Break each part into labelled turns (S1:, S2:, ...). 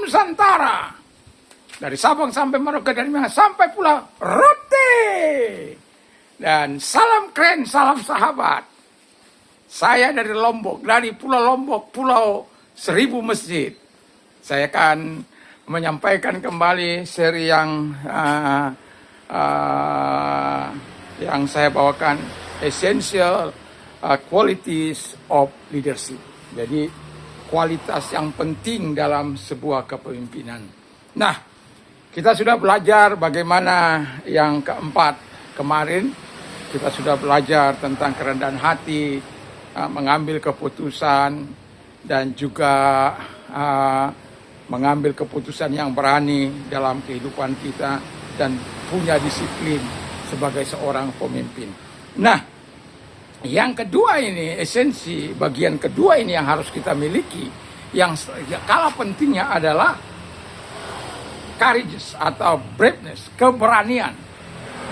S1: Nusantara. Dari Sabang sampai Merauke, dari Minang sampai Pulau Rote. Dan salam keren, salam sahabat. Saya dari Lombok, dari Pulau Lombok, Pulau Seribu Masjid. Saya akan menyampaikan kembali seri yang saya bawakan, Essential Qualities of Leadership. Jadi kualitas yang penting dalam sebuah kepemimpinan. Nah, kita sudah belajar bagaimana yang keempat kemarin. Kita sudah belajar tentang kerendahan hati, mengambil keputusan, dan juga mengambil keputusan yang berani dalam kehidupan kita, dan punya disiplin sebagai seorang pemimpin. Nah, yang kedua ini, esensi bagian kedua ini yang harus kita miliki, yang kalah pentingnya adalah courageous atau braveness, keberanian.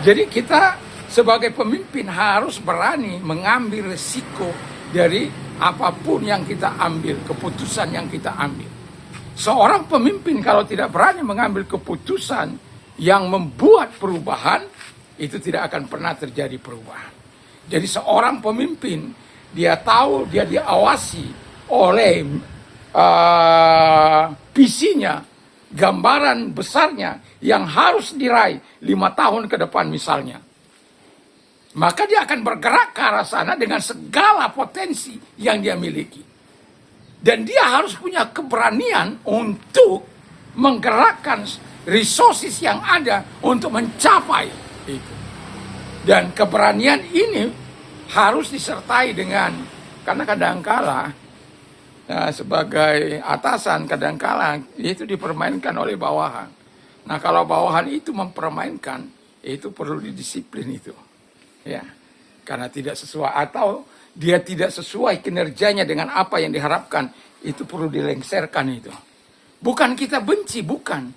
S1: Jadi kita sebagai pemimpin harus berani mengambil risiko dari apapun yang kita ambil, keputusan yang kita ambil. Seorang pemimpin kalau tidak berani mengambil keputusan yang membuat perubahan, itu tidak akan pernah terjadi perubahan. Jadi seorang pemimpin, dia tahu, dia diawasi oleh visinya, gambaran besarnya yang harus diraih 5 tahun ke depan misalnya. Maka dia akan bergerak ke arah sana dengan segala potensi yang dia miliki. Dan dia harus punya keberanian untuk menggerakkan resources yang ada untuk mencapai itu. Dan keberanian ini harus disertai dengan, karena kadangkala sebagai atasan kadangkala itu dipermainkan oleh bawahan. Nah, kalau bawahan itu mempermainkan, itu perlu didisiplin itu. Ya, karena tidak sesuai atau dia tidak sesuai kinerjanya dengan apa yang diharapkan, itu perlu dilengserkan itu. Bukan kita benci, bukan.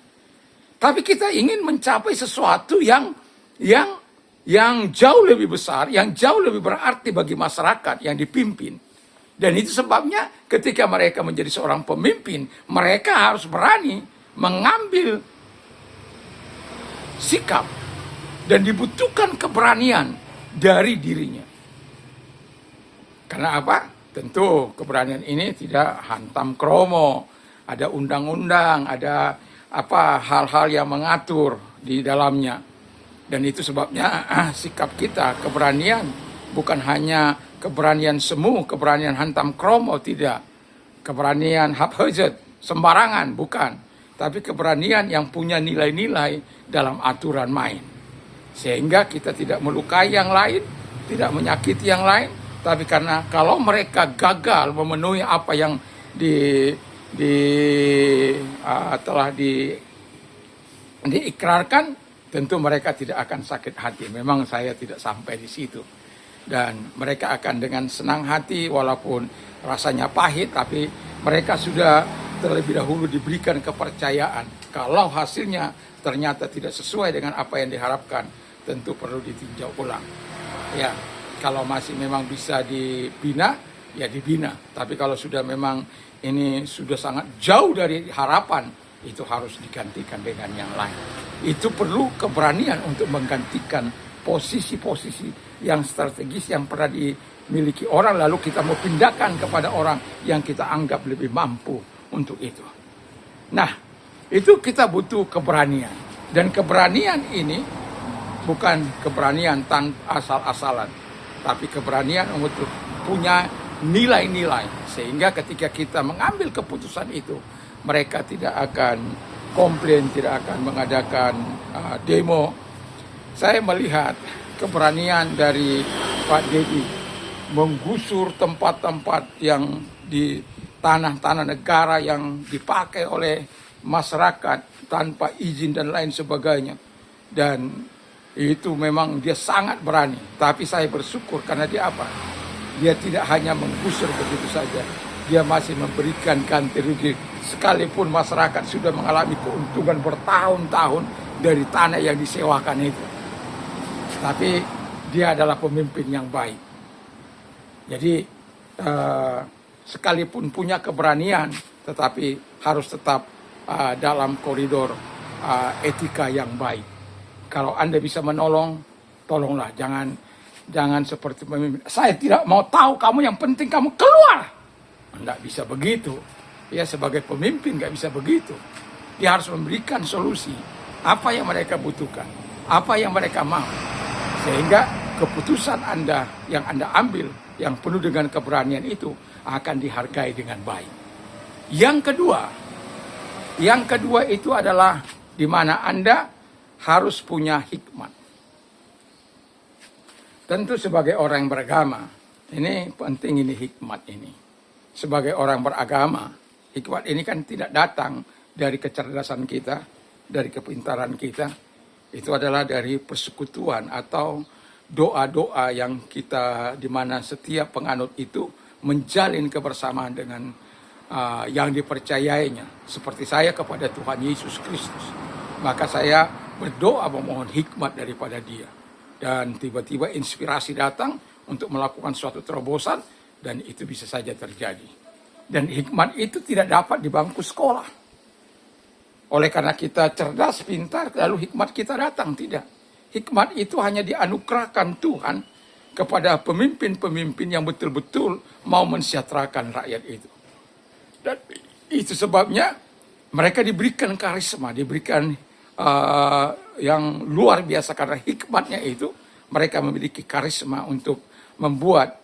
S1: Tapi kita ingin mencapai sesuatu yang jauh lebih besar, yang jauh lebih berarti bagi masyarakat yang dipimpin. Dan itu sebabnya ketika mereka menjadi seorang pemimpin, mereka harus berani mengambil sikap dan dibutuhkan keberanian dari dirinya. Karena apa? Tentu keberanian ini tidak hantam kromo, ada undang-undang, ada hal-hal yang mengatur di dalamnya. Dan itu sebabnya sikap kita, keberanian bukan hanya keberanian semu, keberanian hantam kromo, tidak. Keberanian haphazard, sembarangan, bukan. Tapi keberanian yang punya nilai-nilai dalam aturan main. Sehingga kita tidak melukai yang lain, tidak menyakiti yang lain, tapi karena kalau mereka gagal memenuhi apa yang telah diikrarkan, tentu mereka tidak akan sakit hati. Memang saya tidak sampai di situ. Dan mereka akan dengan senang hati, walaupun rasanya pahit, tapi mereka sudah terlebih dahulu diberikan kepercayaan. Kalau hasilnya ternyata tidak sesuai dengan apa yang diharapkan, tentu perlu ditinjau ulang. Ya, kalau masih memang bisa dibina, ya dibina. Tapi kalau sudah memang ini sudah sangat jauh dari harapan, itu harus digantikan dengan yang lain. Itu perlu keberanian untuk menggantikan posisi-posisi yang strategis yang pernah dimiliki orang, lalu kita mau pindahkan kepada orang yang kita anggap lebih mampu untuk itu. Nah, itu kita butuh keberanian. Dan keberanian ini bukan keberanian tanpa asal-asalan, tapi keberanian untuk punya nilai-nilai. Sehingga ketika kita mengambil keputusan itu, mereka tidak akan komplain, tidak akan mengadakan demo. Saya melihat keberanian dari Pak Dedi menggusur tempat-tempat yang di tanah-tanah negara yang dipakai oleh masyarakat tanpa izin dan lain sebagainya. Dan itu memang dia sangat berani. Tapi saya bersyukur karena dia apa? Dia tidak hanya menggusur begitu saja. Dia masih memberikan ganti rugi. Sekalipun masyarakat sudah mengalami keuntungan bertahun-tahun dari tanah yang disewakan itu. Tapi dia adalah pemimpin yang baik. Jadi sekalipun punya keberanian, tetapi harus tetap dalam koridor etika yang baik. Kalau Anda bisa menolong, tolonglah. Jangan seperti pemimpin. Saya tidak mau tahu kamu, yang penting kamu keluar. Tidak bisa begitu. Ya, sebagai pemimpin nggak bisa begitu. Dia harus memberikan solusi. Apa yang mereka butuhkan. Apa yang mereka mau. Sehingga keputusan Anda yang Anda ambil, yang penuh dengan keberanian itu, akan dihargai dengan baik. Yang kedua itu adalah di mana Anda harus punya hikmat. Tentu sebagai orang yang beragama, ini penting, ini hikmat ini. Sebagai orang beragama, hikmat ini kan tidak datang dari kecerdasan kita, dari kepintaran kita. Itu adalah dari persekutuan atau doa-doa yang kita, di mana setiap penganut itu menjalin kebersamaan dengan yang dipercayainya. Seperti saya kepada Tuhan Yesus Kristus. Maka saya berdoa memohon hikmat daripada Dia. Dan tiba-tiba inspirasi datang untuk melakukan suatu terobosan, dan itu bisa saja terjadi. Dan hikmat itu tidak dapat di bangku sekolah. Oleh karena kita cerdas, pintar, lalu hikmat kita datang. Tidak. Hikmat itu hanya dianugerahkan Tuhan kepada pemimpin-pemimpin yang betul-betul mau mensejahterakan rakyat itu. Dan itu sebabnya mereka diberikan karisma, diberikan yang luar biasa, karena hikmatnya itu mereka memiliki karisma untuk membuat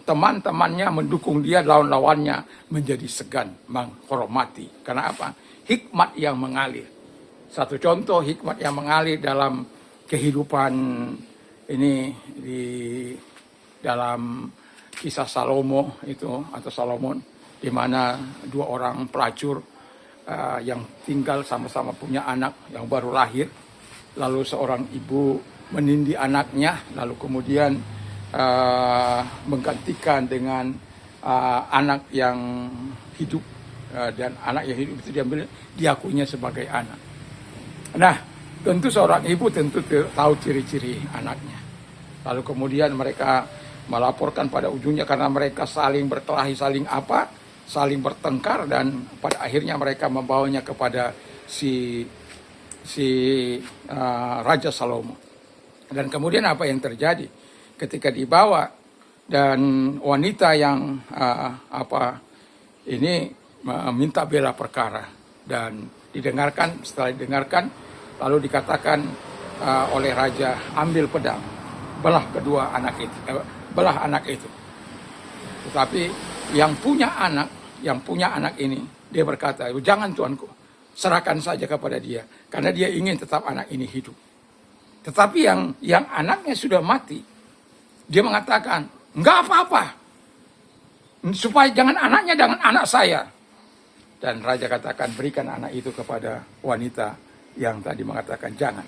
S1: teman-temannya mendukung dia, lawan-lawannya menjadi segan, menghormati. Karena apa? Hikmat yang mengalir. Satu contoh hikmat yang mengalir dalam kehidupan ini, di dalam kisah Salomo itu, atau Solomon, di mana dua orang pelacur yang tinggal sama-sama punya anak yang baru lahir. Lalu seorang ibu menindih anaknya, lalu kemudian menggantikan dengan anak yang hidup, dan anak yang hidup itu diakuinya sebagai anak. Nah, tentu seorang ibu tentu tahu ciri-ciri anaknya. Lalu kemudian mereka melaporkan pada ujungnya, karena mereka saling berkelahi, saling bertengkar, dan pada akhirnya mereka membawanya kepada si Raja Salomo. Dan kemudian apa yang terjadi? Ketika dibawa, dan wanita yang ini minta bela perkara, dan didengarkan. Setelah didengarkan, lalu dikatakan oleh raja, ambil pedang, belah kedua anak itu, belah anak itu. Tetapi yang punya anak ini, dia berkata, jangan tuanku, serahkan saja kepada dia, karena dia ingin tetap anak ini hidup. Tetapi yang anaknya sudah mati, dia mengatakan, enggak apa-apa, supaya jangan anaknya dengan anak saya. Dan raja katakan, berikan anak itu kepada wanita yang tadi mengatakan jangan,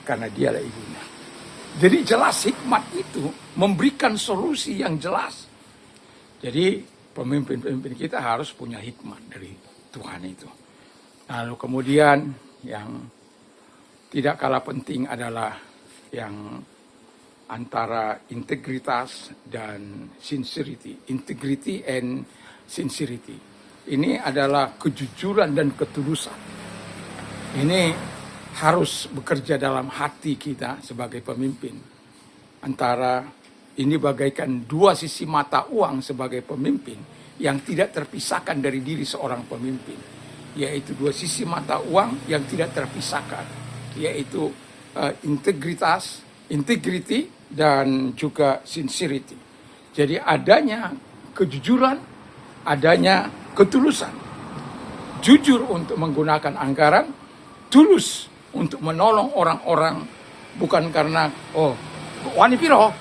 S1: karena dialah ibunya. Jadi jelas hikmat itu memberikan solusi yang jelas. Jadi pemimpin-pemimpin kita harus punya hikmat dari Tuhan itu. Lalu kemudian yang tidak kalah penting adalah yang antara integritas dan sincerity. Integrity and sincerity. Ini adalah kejujuran dan ketulusan. Ini harus bekerja dalam hati kita sebagai pemimpin. Antara ini bagaikan dua sisi mata uang sebagai pemimpin yang tidak terpisahkan dari diri seorang pemimpin. Yaitu dua sisi mata uang yang tidak terpisahkan. Yaitu integritas, integrity, dan juga sincerity. Jadi adanya kejujuran, adanya ketulusan. Jujur untuk menggunakan anggaran, tulus untuk menolong orang-orang, bukan karena, wani piro,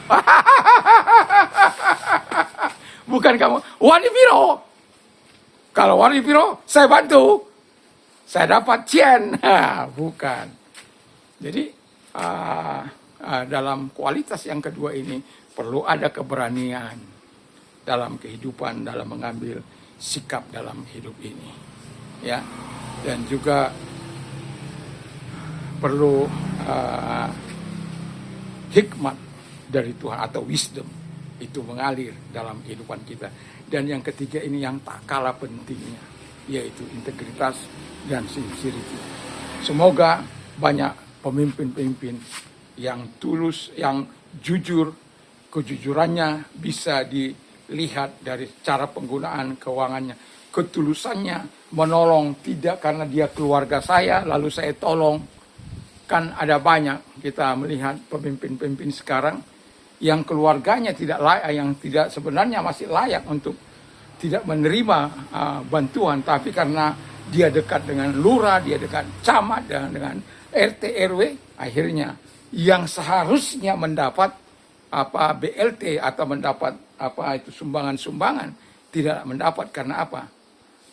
S1: bukan kamu, wani piro. Kalau wani piro, saya bantu, saya dapat cien, bukan. Jadi dalam kualitas yang kedua ini perlu ada keberanian dalam kehidupan, dalam mengambil sikap dalam hidup ini, ya. Dan juga perlu hikmat dari Tuhan atau wisdom itu mengalir dalam kehidupan kita. Dan yang ketiga ini yang tak kalah pentingnya, yaitu integritas dan sincerity. Semoga banyak pemimpin-pemimpin yang tulus, yang jujur, kejujurannya bisa dilihat dari cara penggunaan keuangannya, ketulusannya menolong, tidak karena dia keluarga saya lalu saya tolong. Kan ada banyak kita melihat pemimpin-pemimpin sekarang yang keluarganya tidak layak, yang tidak sebenarnya masih layak untuk tidak menerima bantuan, tapi karena dia dekat dengan lurah, dia dekat camat, dengan RT RW, akhirnya yang seharusnya mendapat BLT atau mendapat sumbangan-sumbangan tidak mendapat. Karena apa?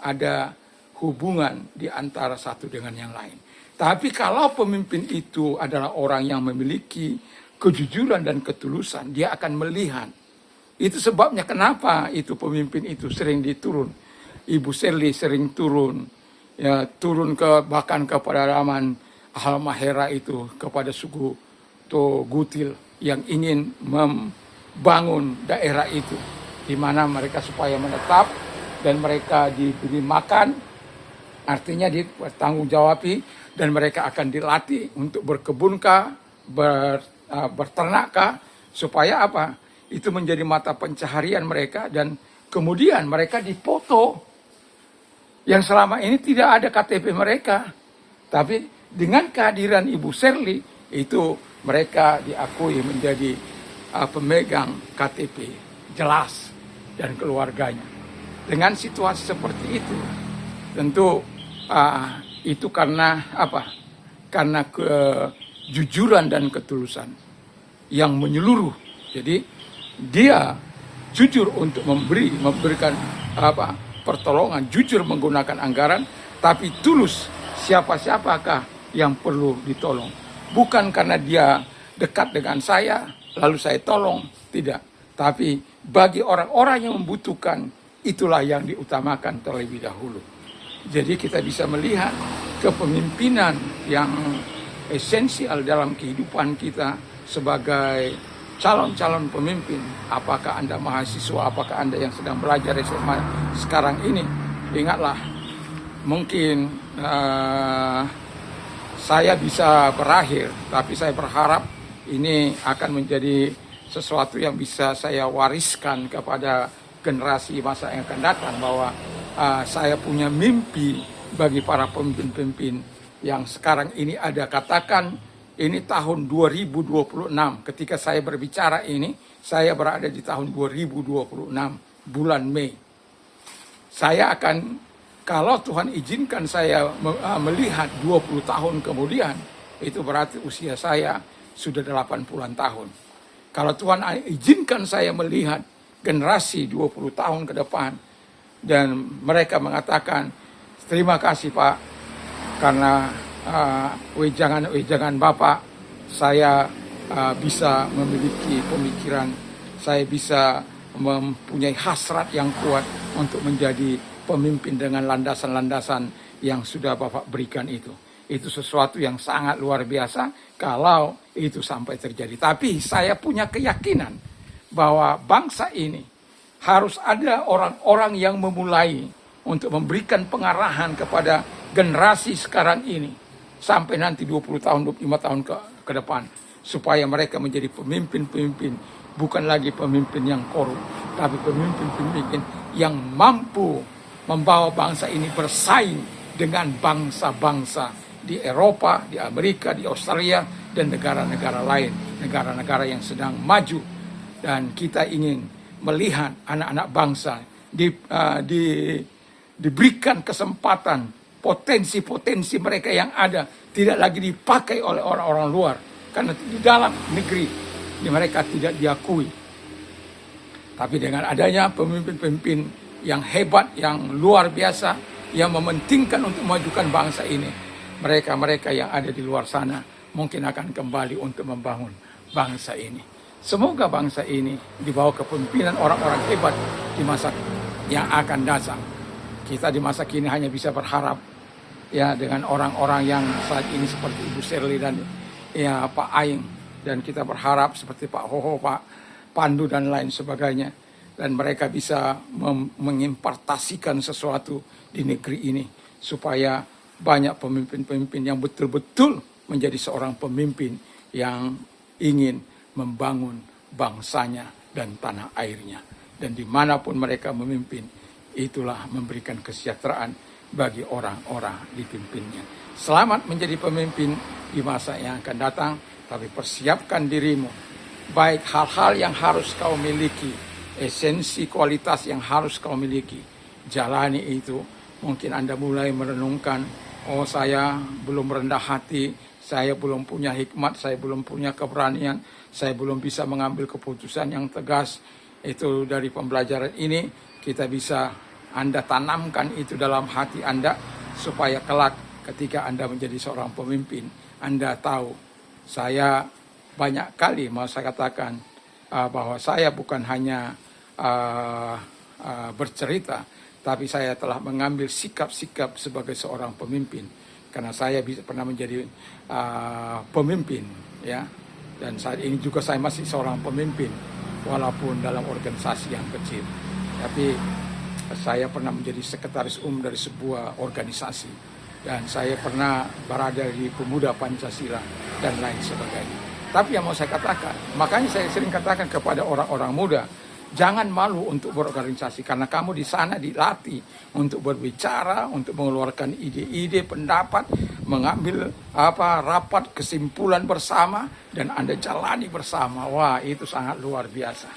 S1: Ada hubungan di antara satu dengan yang lain. Tapi kalau pemimpin itu adalah orang yang memiliki kejujuran dan ketulusan, dia akan melihat. Itu sebabnya kenapa itu pemimpin itu sering diturun. Ibu Serli sering turun, ya, turun bahkan ke pedalaman Halmahera itu, kepada suku Togutil yang ingin membangun daerah itu, di mana mereka supaya menetap dan mereka diberi makan, artinya dipertanggungjawabi, dan mereka akan dilatih untuk berkebunkah, berternakkah, supaya apa? Itu menjadi mata pencaharian mereka, dan kemudian mereka dipoto. Yang selama ini tidak ada KTP mereka, tapi dengan kehadiran Ibu Serli itu mereka diakui menjadi pemegang KTP jelas dan keluarganya. Dengan situasi seperti itu, tentu itu karena apa? Karena kejujuran dan ketulusan yang menyeluruh. Jadi dia jujur untuk memberikan pertolongan, jujur menggunakan anggaran, tapi tulus siapa-siapakah yang perlu ditolong. Bukan karena dia dekat dengan saya, lalu saya tolong, tidak. Tapi bagi orang-orang yang membutuhkan, itulah yang diutamakan terlebih dahulu. Jadi kita bisa melihat kepemimpinan yang esensial dalam kehidupan kita sebagai calon-calon pemimpin. Apakah Anda mahasiswa, apakah Anda yang sedang belajar SMA sekarang ini, ingatlah, mungkin saya bisa berakhir, tapi saya berharap ini akan menjadi sesuatu yang bisa saya wariskan kepada generasi masa yang akan datang, bahwa saya punya mimpi bagi para pemimpin-pemimpin yang sekarang ini ada. Katakan ini tahun 2026, ketika saya berbicara ini, saya berada di tahun 2026, bulan Mei. Saya akan, kalau Tuhan izinkan saya melihat 20 tahun kemudian, itu berarti usia saya sudah 80-an tahun. Kalau Tuhan izinkan saya melihat generasi 20 tahun ke depan, dan mereka mengatakan, terima kasih Pak, karena wejangan Bapak, saya bisa memiliki pemikiran, saya bisa mempunyai hasrat yang kuat untuk menjadi pemimpin dengan landasan-landasan yang sudah Bapak berikan itu. Itu sesuatu yang sangat luar biasa kalau itu sampai terjadi. Tapi saya punya keyakinan bahwa bangsa ini harus ada orang-orang yang memulai untuk memberikan pengarahan kepada generasi sekarang ini sampai nanti 20 tahun, 25 tahun ke depan, supaya mereka menjadi pemimpin-pemimpin, bukan lagi pemimpin yang korup, tapi pemimpin-pemimpin yang mampu membawa bangsa ini bersaing dengan bangsa-bangsa di Eropa, di Amerika, di Australia, dan negara-negara lain, negara-negara yang sedang maju. Dan kita ingin melihat anak-anak bangsa diberikan kesempatan, potensi-potensi mereka yang ada tidak lagi dipakai oleh orang-orang luar, karena di dalam negeri mereka tidak diakui. Tapi dengan adanya pemimpin-pemimpin yang hebat, yang luar biasa, yang mementingkan untuk memajukan bangsa ini, mereka-mereka yang ada di luar sana mungkin akan kembali untuk membangun bangsa ini. Semoga bangsa ini di bawah kepemimpinan orang-orang hebat di masa yang akan datang. Kita di masa kini hanya bisa berharap ya dengan orang-orang yang saat ini seperti Ibu Serli dan ya Pak Aing, dan kita berharap seperti Pak Hoho, Pak Pandu dan lain sebagainya. dan mereka bisa mengimpartasikan sesuatu di negeri ini supaya banyak pemimpin-pemimpin yang betul-betul menjadi seorang pemimpin yang ingin membangun bangsanya dan tanah airnya. Dan dimanapun mereka memimpin, itulah memberikan kesejahteraan bagi orang-orang dipimpinnya. Selamat menjadi pemimpin di masa yang akan datang, tapi persiapkan dirimu. Baik hal-hal yang harus kau miliki, esensi kualitas yang harus kau miliki, jalani itu. Mungkin Anda mulai merenungkan, oh saya belum rendah hati, saya belum punya hikmat, saya belum punya keberanian, saya belum bisa mengambil keputusan yang tegas. Itu dari pembelajaran ini kita bisa Anda tanamkan itu dalam hati Anda, supaya kelak ketika Anda menjadi seorang pemimpin, Anda tahu, saya banyak kali mau saya katakan bahwa saya bukan hanya bercerita, tapi saya telah mengambil sikap-sikap sebagai seorang pemimpin, karena saya pernah menjadi pemimpin, ya. Dan saat ini juga saya masih seorang pemimpin, walaupun dalam organisasi yang kecil. Tapi saya pernah menjadi sekretaris umum dari sebuah organisasi, dan saya pernah berada di Pemuda Pancasila dan lain sebagainya. Tapi yang mau saya katakan, makanya saya sering katakan kepada orang-orang muda, jangan malu untuk berorganisasi, karena kamu di sana dilatih untuk berbicara, untuk mengeluarkan ide-ide, pendapat, mengambil rapat kesimpulan bersama, dan Anda jalani bersama. Wah, itu sangat luar biasa.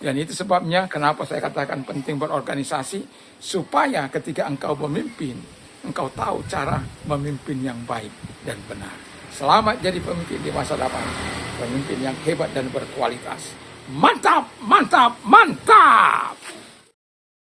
S1: Dan itu sebabnya kenapa saya katakan penting berorganisasi, supaya ketika engkau memimpin, engkau tahu cara memimpin yang baik dan benar. Selamat jadi pemimpin di masa depan, pemimpin yang hebat dan berkualitas. Mantap, mantap, mantap!